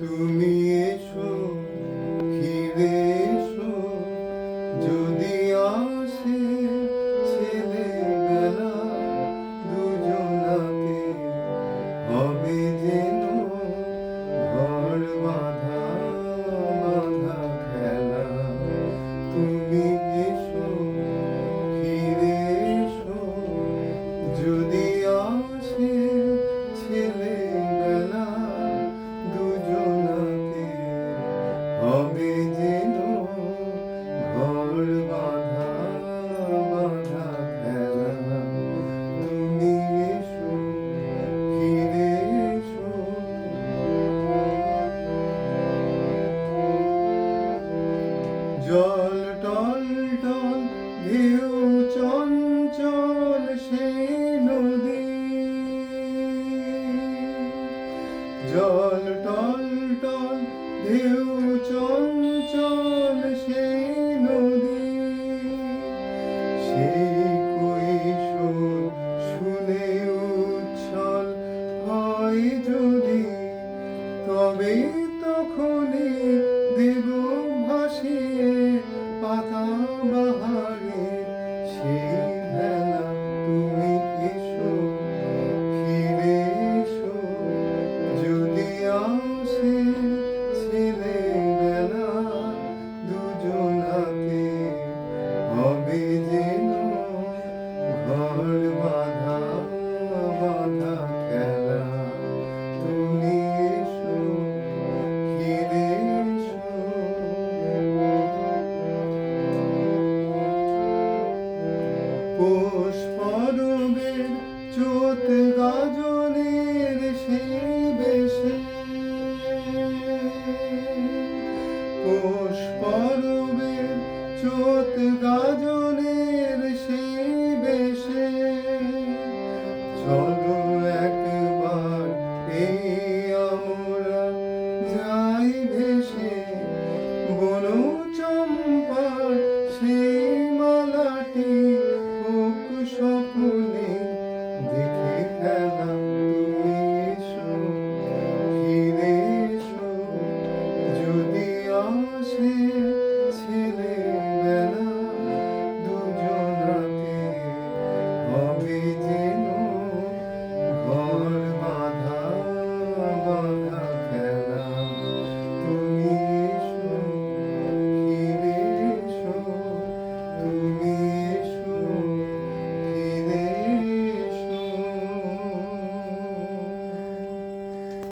তুমি এসো, ফিরে এসো, যদি আসে ছেলেবেলা, দুজনাতে হবে যেন ঘর বাঁধা বাঁধা খেলা। তুমি এসো, ফিরে এসো, যদি আসে ছেলেবেলা, দুজনাতে হবে যেন ঘর বাঁধা বাঁধা খেলা। তুমি এসো, ফিরে এসো। জল টল টল ঢেউ চঞ্চল সেই নদী, জল টল টল ঢেউ চঞ্চল সেই নদী। সেই কৈশোর শুনে উচ্ছল হয় যদি, তবে